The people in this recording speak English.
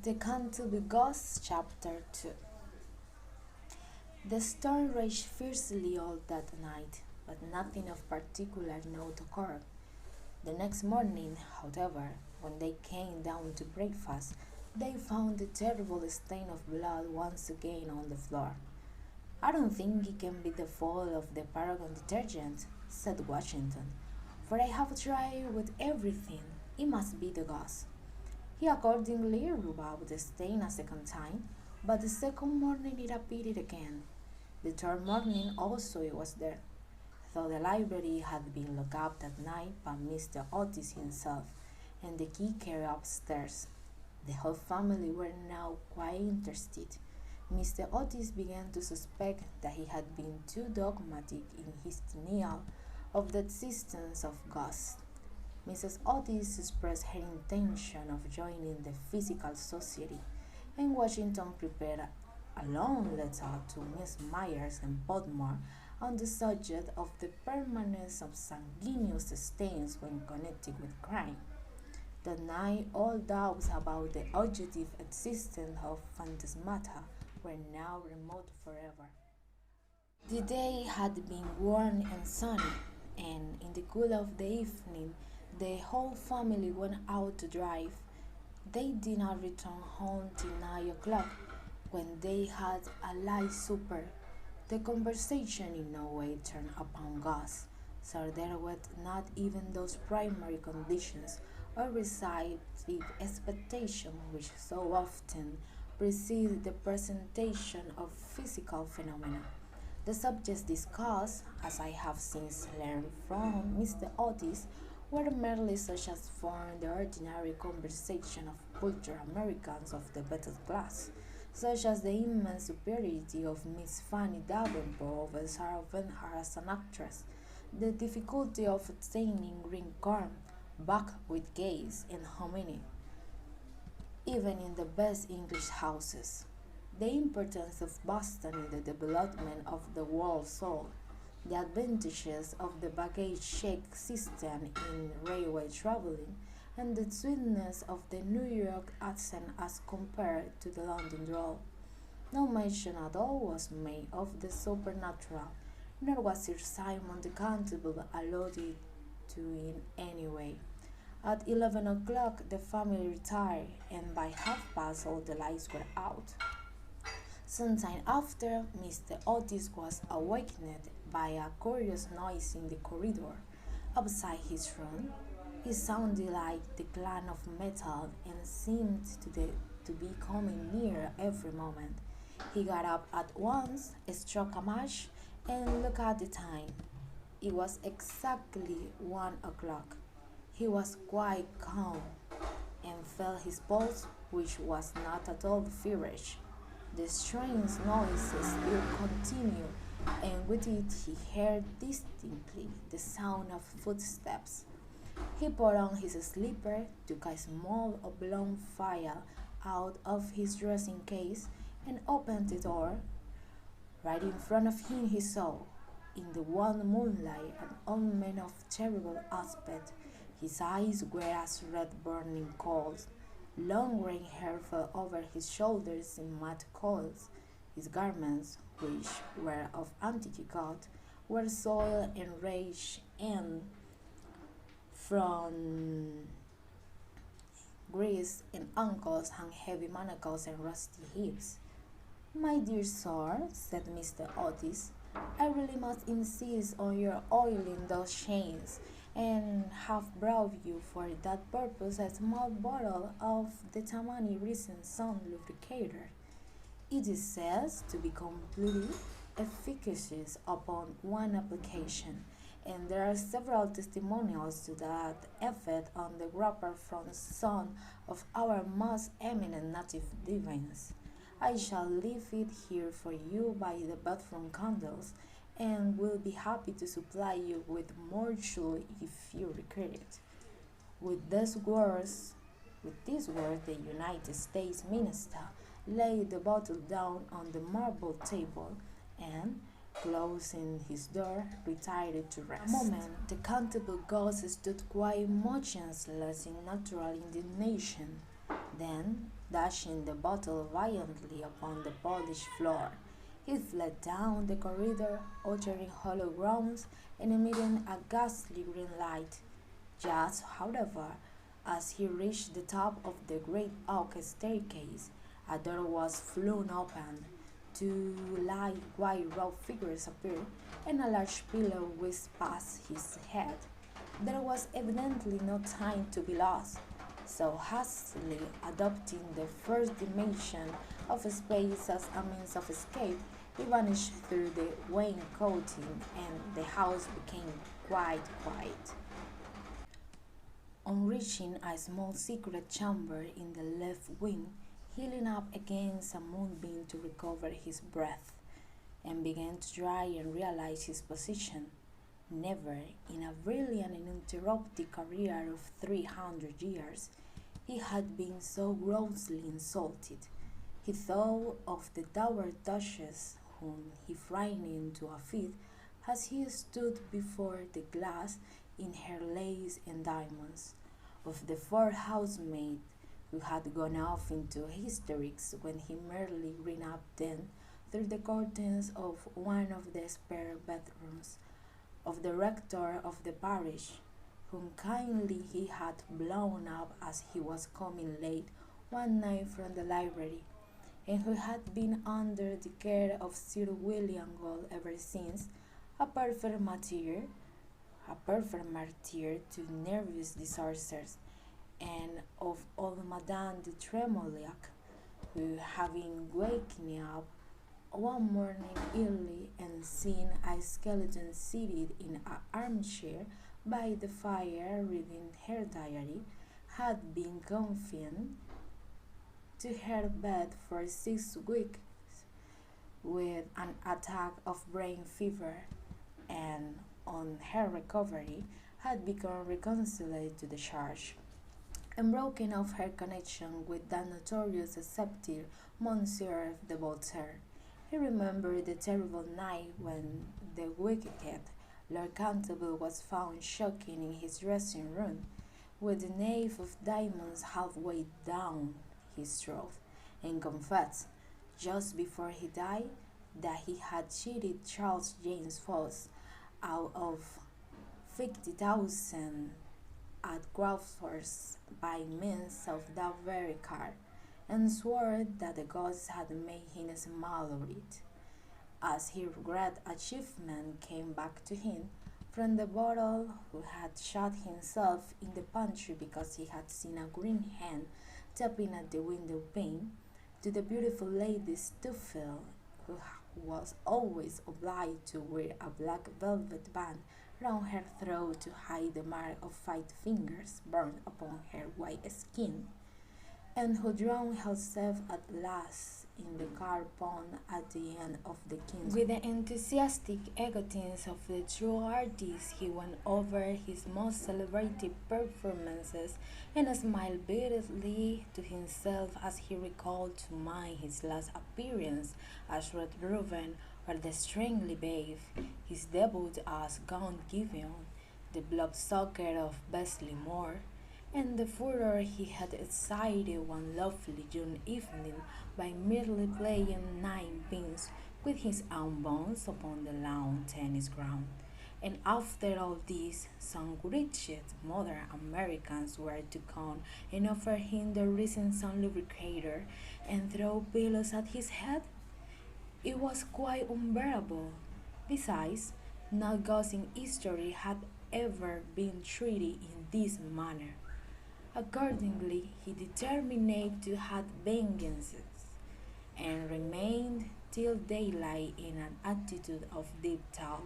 The Canterville Ghost, Chapter 2. The storm raged fiercely all that night, but nothing of particular note occurred. The next morning, however, when they came down to breakfast, they found the terrible stain of blood once again on the floor. "I don't think it can be the fault of the Paragon detergent," said Washington, "for I have tried with everything. It must be the gas." He accordingly rubbed out the stain a second time, but the second morning it appeared again. The third morning also it was there, though the library had been locked up that night by Mr. Otis himself, and the key carried upstairs. The whole family were now quite interested. Mr. Otis began to suspect that he had been too dogmatic in his denial of the existence of ghosts. Mrs. Otis expressed her intention of joining the Physical Society, and Washington prepared a long letter to Miss Myers and Podmore on the subject of the permanence of sanguineous stains when connected with crime. That night, all doubts about the objective existence of phantasmata were now remote forever. The day had been warm and sunny, and in the cool of the evening, the whole family went out to drive. They did not return home till 9 o'clock, when they had a light supper. The conversation in no way turned upon Gus, so there were not even those primary conditions or receptive expectation which so often precede the presentation of physical phenomena. The subjects discussed, as I have since learned from Mr. Otis, were merely such as form the ordinary conversation of cultured Americans of the better class, such as the immense superiority of Miss Fanny Davenport over Sarah Bernhardt as an actress, the difficulty of obtaining green corn, buckwheat cakes, and hominy, even in the best English houses, the importance of Boston in the development of the world soul, the advantages of the baggage check system in railway traveling, and the sweetness of the New York accent as compared to the London drawl. No mention at all was made of the supernatural, nor was Sir Simon de Canterville alluded to in any way. At 11 o'clock the family retired, and by half-past all the lights were out. Some time after, Mr. Otis was awakened by a curious noise in the corridor outside his room. It sounded like the clang of metal and seemed to be coming nearer every moment. He got up at once, struck a match, and looked at the time. It was exactly 1 o'clock. He was quite calm, and felt his pulse, which was not at all feverish. The strange noises still continued, and with it he heard distinctly the sound of footsteps. He put on his slipper, took a small oblong phial out of his dressing case, and opened the door. Right in front of him he saw, in the wan moonlight, an old man of terrible aspect. His eyes were as red burning coals. Long grey hair fell over his shoulders in mad coils. His garments, which were of antique cut, were soiled and raged, and from wrists and ankles hung heavy manacles and rusty hips. "My dear sir," said Mr. Otis, "I really must insist on your oiling those chains, and have brought you for that purpose a small bottle of the Tammany Recent Sun lubricator. It is said to be completely efficacious upon one application, and there are several testimonials to that effect on the wrapper from some of our most eminent native divines. I shall leave it here for you by the bathroom candles, and will be happy to supply you with more surely if you require it." With these words, the United States minister laid the bottle down on the marble table, and, closing his door, retired to rest. A moment, the Canterville ghost stood quite motionless in natural indignation. Then, dashing the bottle violently upon the polished floor. He fled down the corridor, uttering hollow groans and emitting a ghastly green light. Just, however, as he reached the top of the great oak staircase, a door was flung open. Two light white-robed figures appeared, and a large pillar whizzed past his head. There was evidently no time to be lost, so hastily adopting the first dimension of space as a means of escape, he vanished through the wainscoting, and the house became quite quiet. On reaching a small secret chamber in the left wing, he leaned up against a moonbeam to recover his breath, and began to try and realize his position. Never, in a brilliant and uninterrupted career of 300 years, he had been so grossly insulted. He thought of the dowager duchess, whom he frightened into a fit as he stood before the glass in her lace and diamonds, of the four housemaids who had gone off into hysterics when he merely ran up then through the curtains of one of the spare bedrooms, of the rector of the parish, whom kindly he had blown up as he was coming late one night from the library, and who had been under the care of Sir William Gold ever since, a perfect martyr, to nervous disorders, and of old Madame de Tremouillac, who, having wakened up one morning early and seen a skeleton seated in an armchair by the fire reading her diary, had been confined to her bed for 6 weeks with an attack of brain fever, and on her recovery had become reconciled to the charge, and broken off her connection with that notorious sceptre, Monsieur de Voltaire. He remembered the terrible night when the wicked Lord Canterville was found choking in his dressing room, with the knave of diamonds halfway down his throat, and confessed, just before he died, that he had cheated Charles James Fox out of 50,000 at Crawford's by means of that very card, and swore that the gods had made him smile over it. As his great achievement came back to him from the bottle who had shut himself in the pantry because he had seen a green hand tapping at the window pane, to the beautiful Lady Stuffield, who was always obliged to wear a black velvet band round her throat to hide the mark of 5 fingers burned upon her white skin, and who drowned herself at last in the car pond at the end of the King's. With the enthusiastic egotism of the true artist, he went over his most celebrated performances and smiled bitterly to himself as he recalled to mind his last appearance as Red Reuben or the Strangely Babe, his debut as Gaunt Gibeon, the bloodsucker of Besley Moor, and the furor he had excited one lovely June evening by merely playing ninepins with his own bones upon the lawn tennis ground. And after all this, some wretched modern Americans were to come and offer him the recent sun lubricator and throw pillows at his head? It was quite unbearable. Besides, no ghost in history had ever been treated in this manner. Accordingly, he determined to have vengeance, and remained till daylight in an attitude of deep thought.